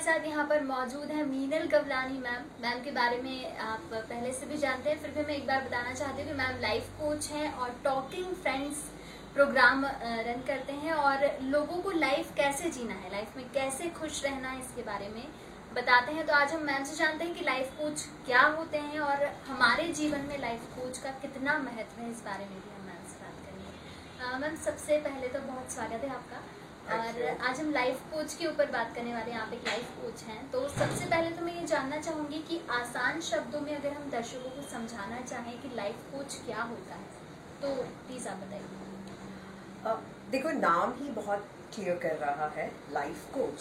साथ यहाँ पर मौजूद है मीनल गवलानी मैम। मैम के बारे में आप पहले से भी जानते हैं, फिर भी मैं एक बार बताना चाहती हूँ कि मैम लाइफ कोच हैं और टॉकिंग फ्रेंड्स प्रोग्राम रन करते हैं और लोगों को लाइफ कैसे जीना है, लाइफ में कैसे खुश रहना है, इसके बारे में बताते हैं। तो आज हम मैम से जानते हैं कि लाइफ कोच क्या होते हैं और हमारे जीवन में लाइफ कोच का कितना महत्व है, इस बारे में भी हम मैम से बात करेंगे। मैम सबसे पहले तो बहुत स्वागत है आपका। और आज हम लाइफ कोच के ऊपर बात करने वाले हैं। आप एक लाइफ कोच हैं, तो सबसे पहले तो मैं ये जानना चाहूंगी कि आसान शब्दों में अगर हम दर्शकों को समझाना चाहें कि लाइफ कोच क्या होता है, तो प्लीज आप बताइए। देखो, नाम ही बहुत क्लियर कर रहा है, लाइफ कोच।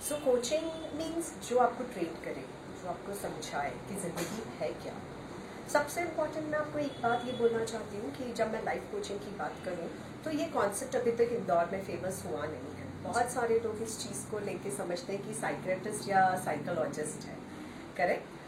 सो कोचिंग मीन्स जो आपको ट्रेन करे, जो आपको समझाए कि जिंदगी है क्या। सबसे इम्पोर्टेंट मैं आपको एक बात ये बोलना चाहती हूँ कि जब मैं लाइफ कोचिंग की बात करूँ तो ये कॉन्सेप्ट अभी तक इंदौर में फेमस हुआ नहीं है। बहुत सारे लोग इस चीज़ को लेके समझते हैं कि साइकियाट्रिस्ट या साइकोलॉजिस्ट है, correct.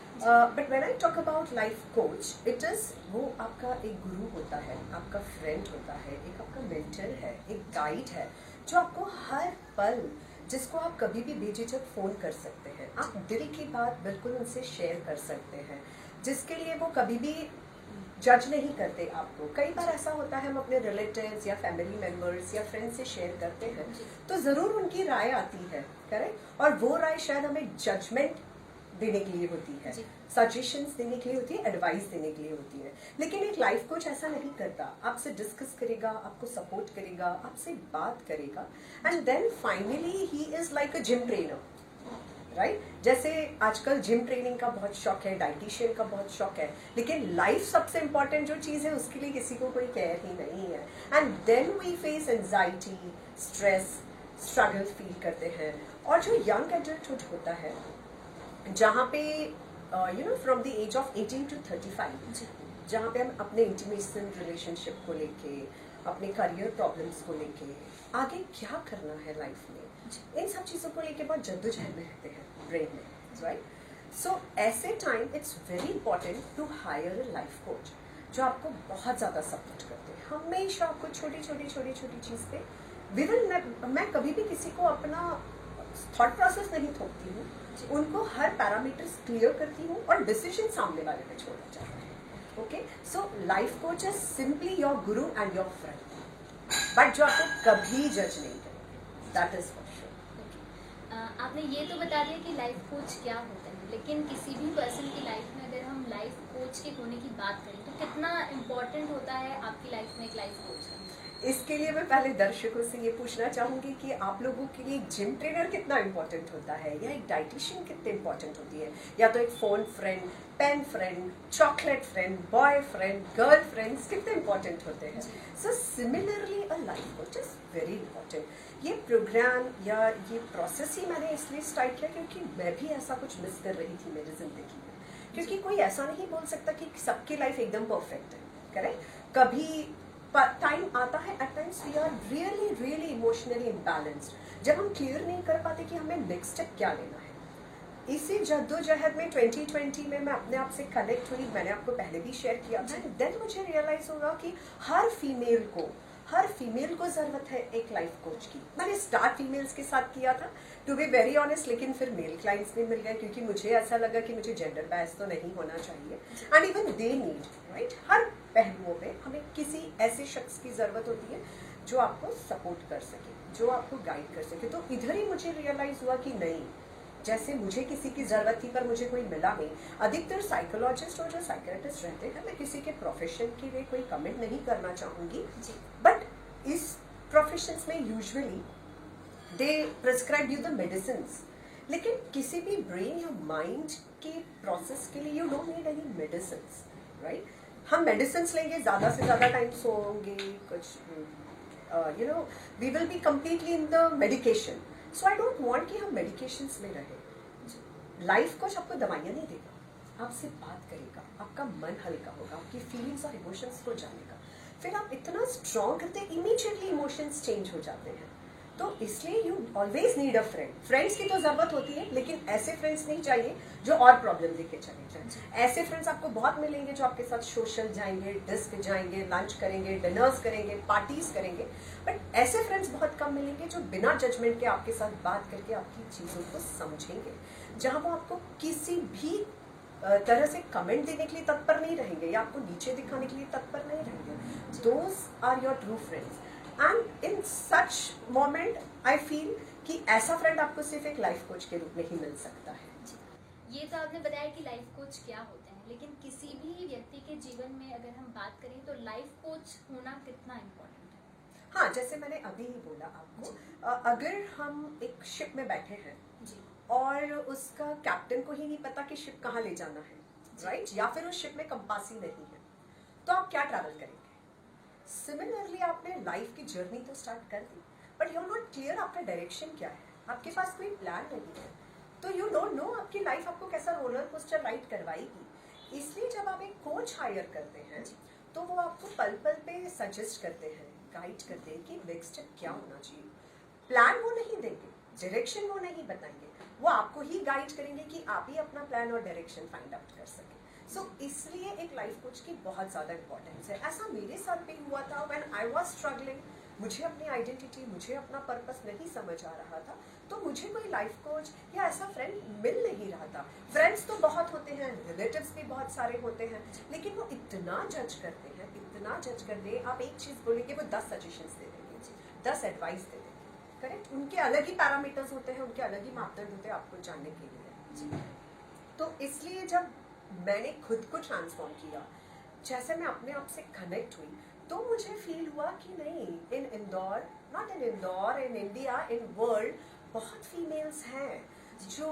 But when I talk about life coach, it is वो आपका एक गुरु होता है, आपका फ्रेंड होता है, एक आपका मेंटर है, एक गाइड है, जो आपको हर पल, जिसको आप कभी भी बेझिझक फ़ोन कर सकते हैं, आप दिल की बात बिल्कुल उनसे शेयर कर सकते हैं, जिसके लिए वो कभी भी जज नहीं करते आपको। कई बार ऐसा होता है, हम अपने रिलेटिव्स या फैमिली मेंबर्स या फ्रेंड्स से शेयर करते हैं तो ज़रूर उनकी राय आती है, करेक्ट, और वो राय शायद हमें जजमेंट देने के लिए होती है, सजेशंस देने के लिए होती है, एडवाइस देने के लिए होती है। लेकिन एक लाइफ कोच ऐसा नहीं करता, आपसे डिस्कस करेगा, आपको सपोर्ट करेगा, आपसे बात करेगा, and then finally he is like a gym trainer, right. जैसे आजकल जिम ट्रेनिंग का बहुत शौक है, डाइटिशियन का बहुत शौक है, लेकिन लाइफ सबसे इंपॉर्टेंट जो चीज़ है उसके लिए किसी को कोई केयर ही नहीं है। And then we face anxiety, stress, struggle feel करते हैं। और जो यंग एडल्टहुड होता है, जहाँ पे from the age of 18 to 35, जहाँ पे हम अपने इंटीमेशन रिलेशनशिप को लेके, अपने करियर प्रॉब्लम्स को लेके, आगे क्या करना है लाइफ में, इन सब चीज़ों को लेके बहुत जद्दोजहद में रहते हैं ब्रेन में, राइट। सो ऐसे time it's very important to hire a life coach, जो आपको बहुत ज़्यादा सपोर्ट करते हैं, हमेशा आपको छोटी छोटी चीज़ पे मैं कभी भी किसी को अपना थॉट प्रोसेस नहीं थोपती हूँ, उनको हर पैरामीटर्स क्लियर करती हूँ और डिसीजन सामने वाले पे छोड़ना चाहती हूँ। Okay, so life coach is simply your Guru and your friend, but जो आपको कभी जज नहीं करेगा, दैट इज फॉर श्योर। आपने ये तो बता दिया कि लाइफ कोच क्या होता है, लेकिन किसी भी पर्सन की लाइफ में अगर हम लाइफ कोच के होने की बात करें तो कितना इम्पोर्टेंट होता है आपकी लाइफ में एक लाइफ कोच का? इसके लिए मैं पहले दर्शकों से ये पूछना चाहूंगी कि आप लोगों के लिए एक जिम ट्रेनर कितना इम्पोर्टेंट होता है, या एक डाइटिशियन कितनी इम्पोर्टेंट होती है, या तो एक phone friend, pen friend, chocolate friend, boyfriend, girlfriends कितने इम्पोर्टेंट होते हैं। So similarly a life coach is very important. ये प्रोग्राम या ये प्रोसेस ही मैंने इसलिए स्टार्ट किया क्योंकि मैं भी ऐसा कुछ मिस कर रही थी मेरी जिंदगी में, क्योंकि कोई ऐसा नहीं बोल सकता कि सबकी लाइफ एकदम परफेक्ट है, करेक्ट। कभी टाइम आता है, at times we are really emotionally imbalanced, जब हम क्लियर नहीं कर पाते कि हमें नेक्स्ट स्टेप क्या लेना है। इसी जद्दोजहद में 2020 में मैं अपने आप से कनेक्ट हुई, मैंने आपको पहले भी शेयर किया था। देन मुझे रियलाइज होगा कि हर फीमेल को जरूरत है एक लाइफ कोच की। मैंने स्टार्ट फीमेल्स के साथ किया था, टू बी वेरी ऑनेस्ट, लेकिन फिर मेल क्लाइंट्स भी मिल गए, क्योंकि मुझे ऐसा लगा कि मुझे जेंडर बायस तो नहीं होना चाहिए, and even they need, right. हर पहलुओं पे हमें किसी ऐसे शख्स की जरूरत होती है जो आपको सपोर्ट कर सके, जो आपको गाइड कर सके। तो इधर ही मुझे रियलाइज हुआ कि नहीं, जैसे मुझे किसी की जरूरत थी पर मुझे कोई मिला नहीं। अधिकतर साइकोलॉजिस्ट और जो साइकियाट्रिस्ट रहते हैं, मैं किसी के प्रोफेशन के लिए कोई कमेंट नहीं करना चाहूंगी, बट इस प्रोफेशन में usually they prescribe you the medicines, लेकिन किसी भी ब्रेन या माइंड के प्रोसेस के लिए you don't need any medicines, right. हम मेडिसिन्स लेंगे, ज्यादा से ज्यादा टाइम सोओगे, कुछ we will be completely in the medication. So I don't want कि हम मेडिकेशंस में रहे। लाइफ कोच आपको दवाइयाँ नहीं देगा, आपसे बात करेगा, आपका मन हल्का होगा, आपकी फीलिंग्स और इमोशंस को जानेगा, फिर आप इतना स्ट्रॉन्ग करते हैं, इमीडिएटली इमोशंस चेंज हो जाते हैं। तो तो इसलिए you always need a friend. Friends की तो जरूरत होती है, लेकिन ऐसे फ्रेंड्स नहीं चाहिए जो और प्रॉब्लम लेके चले जाएं. ऐसे फ्रेंड्स आपको बहुत मिलेंगे जो आपके साथ सोशल जाएंगे, डिस्क जाएंगे, लंच करेंगे, डिनर्स करेंगे, पार्टीज करेंगे. बट ऐसे फ्रेंड्स बहुत कम मिलेंगे जो बिना जजमेंट के आपके साथ बात करके आपकी चीजों को समझेंगे, जहां वो आपको किसी भी तरह से कमेंट देने के लिए तत्पर नहीं रहेंगे या आपको नीचे दिखाने के लिए तत्पर नहीं रहेंगे. Those are your true friends. And in such moment I feel कि ऐसा फ्रेंड आपको सिर्फ एक लाइफ कोच के रूप में ही मिल सकता है. ये तो आपने बताया कि लाइफ कोच क्या होते हैं, लेकिन किसी भी व्यक्ति के जीवन में अगर हम बात करें तो लाइफ कोच होना कितना इम्पोर्टेंट है? हाँ, जैसे मैंने अभी ही बोला आपको, अगर हम एक शिप में बैठे हैं जी. और उसका कैप्टन को ही नहीं पता कि शिप कहाँ ले जाना है, राइट, या फिर उस शिप में कंपास ही नहीं है, तो आप क्या ट्रैवल करेंगे? सिमिलरली आपने लाइफ की जर्नी तो स्टार्ट कर दी, but you are not clear आपका डायरेक्शन क्या है, आपके पास कोई प्लान नहीं है, तो यू डोंट नो आपकी लाइफ आपको कैसा रोलर कोस्टर राइड करवाएगी. इसलिए जब आप एक कोच हायर करते हैं तो वो आपको पल पल पे सजेस्ट करते हैं, गाइड करते हैं कि नेक्स्ट स्टेप क्या होना चाहिए. प्लान वो नहीं देंगे, डायरेक्शन वो नहीं बताएंगे, वो आपको ही गाइड करेंगे कि आप ही अपना प्लान और डायरेक्शन फाइंड आउट कर सकें. सो इसलिए एक लाइफ कोच की बहुत ज़्यादा इंपॉर्टेंस है. ऐसा मेरे साथ भी हुआ था व्हेन आई वाज स्ट्रगलिंग. मुझे अपनी आइडेंटिटी, मुझे अपना पर्पस नहीं समझ आ रहा था, तो मुझे कोई लाइफ कोच या ऐसा फ्रेंड मिल नहीं रहा था. फ्रेंड्स तो बहुत होते हैं, रिलेटिव्स भी बहुत सारे होते हैं, लेकिन वो इतना जज करते हैं, इतना जज कर दे. आप एक चीज़ बोलेंगे वो 10 सजेशंस दे देंगे, 10 एडवाइस दे देंगे. करेक्ट, उनके अलग ही पैरामीटर्स होते हैं, उनके अलग ही मापदंड होते हैं आपको जानने के लिए. तो इसलिए जब मैंने खुद को ट्रांसफॉर्म किया, जैसे मैं अपने आप से कनेक्ट हुई, तो मुझे फील हुआ कि नहीं, in Indore, not in Indore, in India, in world बहुत फीमेल्स हैं जो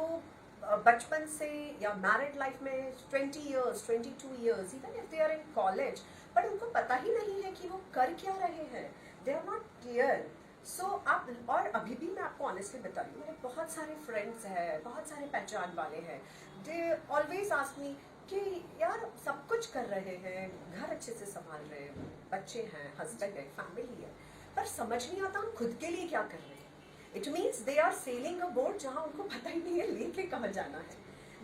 बचपन से या मैरिड लाइफ में 20 years, 22 years, even if they are in college, but उनको पता ही नहीं है कि वो कर क्या रहे हैं. They are not clear. So आप, और अभी भी मैं आपको ऑनेस्टली बता रही हूँ, मेरे बहुत सारे फ्रेंड्स हैं, बहुत सारे पहचान वाले हैं. दे ऑलवेज आस्क मी कि यार सब कुछ कर रहे हैं, घर अच्छे से संभाल रहे हैं, बच्चे हैं, हस्बैंड है, फैमिली है, पर समझ नहीं आता हम खुद के लिए क्या कर रहे हैं. It means they are sailing a boat जहाँ उनको पता ही नहीं है लेके कहाँ जाना है.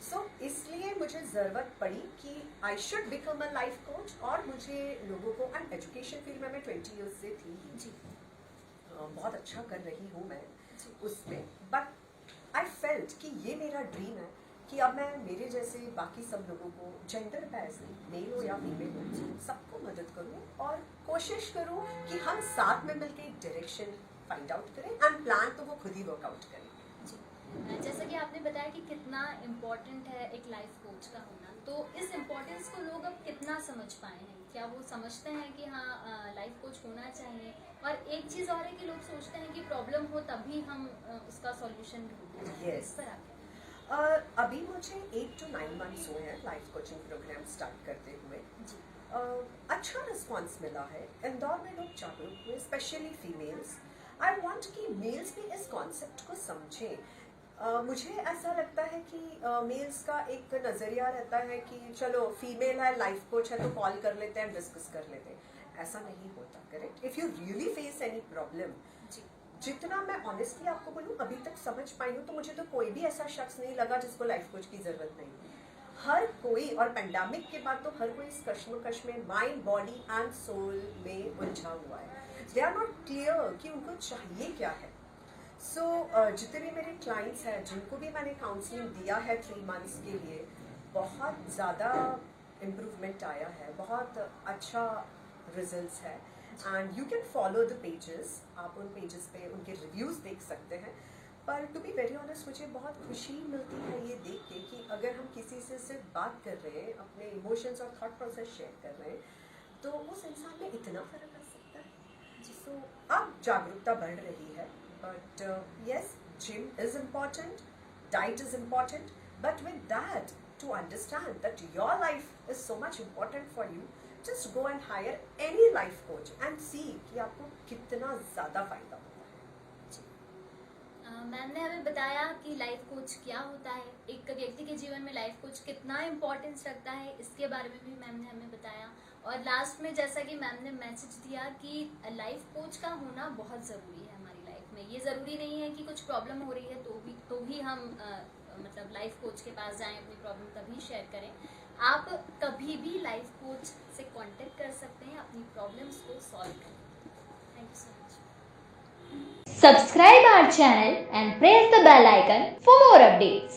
सो इसलिए मुझे ज़रूरत पड़ी कि I should become a life coach. और मुझे लोगों को, एंड एजुकेशन फील्ड में मैं 20 ईयर्स से थी जी, बहुत अच्छा कर रही हूँ मैं उसमें. बट आई फेल्ट कि ये मेरा ड्रीम है कि अब मैं मेरे जैसे बाकी सब लोगों को, जेंडर बैज मेल हो या फीमेल हो, सबको मदद करूँ और कोशिश करूँ कि हम साथ में मिलकर एक डायरेक्शन फाइंड आउट करें, एंड प्लान तो वो खुद ही वर्कआउट करें. जैसा कि आपने बताया कि कितना इम्पोर्टेंट है एक लाइफ कोच का होना, तो इस इम्पोर्टेंस को लोग अब कितना समझ पाए हैं? क्या वो समझते हैं कि हाँ लाइफ कोच होना चाहिए? और एक चीज़ और है कि लोग सोचते हैं कि प्रॉब्लम हो तभी हम उसका सॉल्यूशन ढूंढते हैं. Yes. इस पर आप अभी मुझे 8 to 9 मंथ्स हुए हैं लाइफ कोचिंग प्रोग्राम स्टार्ट करते हुए. अच्छा रिस्पॉन्स मिला है. इंदौर में लोग जागरूक हुए, स्पेशली फीमेल्स. आई वांट कि मेल्स भी इस कॉन्सेप्ट को समझें. मुझे ऐसा लगता है कि मेल्स का एक नज़रिया रहता है कि चलो फीमेल है, लाइफ कोच है, तो कॉल कर लेते हैं, डिस्कस कर लेते हैं. ऐसा नहीं होता. Correct, if you really face any problem, जितना मैं ऑनेस्टली आपको बोलूँ अभी तक समझ पाई हूँ, तो मुझे तो कोई भी ऐसा शख्स नहीं लगा जिसको लाइफ कोच की ज़रूरत नहीं. हर कोई, और पेंडेमिक के बाद तो हर कोई इस कश्मकश में माइंड, बॉडी एंड सोल में उलझा हुआ है. दे आर नॉट क्लियर कि उनको चाहिए क्या है. सो जितने भी मेरे क्लाइंट्स हैं जिनको भी मैंने काउंसलिंग दिया है 3 मंथ्स के लिए, बहुत ज़्यादा इम्प्रूवमेंट आया है, बहुत अच्छा रिजल्ट्स है. And you can follow the pages. आप उन पेजेस पे उनके रिव्यूज़ देख सकते हैं. पर टू बी वेरी ऑनेस्ट, मुझे बहुत खुशी मिलती है ये देख के कि अगर हम किसी से सिर्फ बात कर रहे हैं, अपने इमोशंस और थॉट प्रोसेस शेयर कर रहे हैं, तो उस इंसान में इतना फ़र्क आ सकता है. सो अब जागरूकता बढ़ रही है. But yes, gym is important, diet is important, but with that, to understand that your life is so much important for you, just go and hire any life coach and see कि आपको कितना ज़्यादा फायदा होता है. Ma'am ने हमें बताया कि लाइफ कोच क्या होता है, एक व्यक्ति के जीवन में लाइफ कोच कितना इम्पोर्टेंस रखता है, इसके बारे में भी मैम ने हमें बताया. और लास्ट में जैसा कि मैम ने मैसेज दिया कि लाइफ कोच का होना बहुत ज़रूरी है हमारी लाइफ में। ये ज़रूरी नहीं है कि कुछ प्रॉब्लम हो रही है तो भी हम मतलब लाइफ कोच के पास जाएं, अपनी प्रॉब्लम तभी शेयर करें। आप कभी भी लाइफ कोच से कांटेक्ट कर सकते हैं अपनी प्रॉब्लम्स को सॉल्व करने। Thank you so much. Subscribe our channel and press the bell icon for more updates.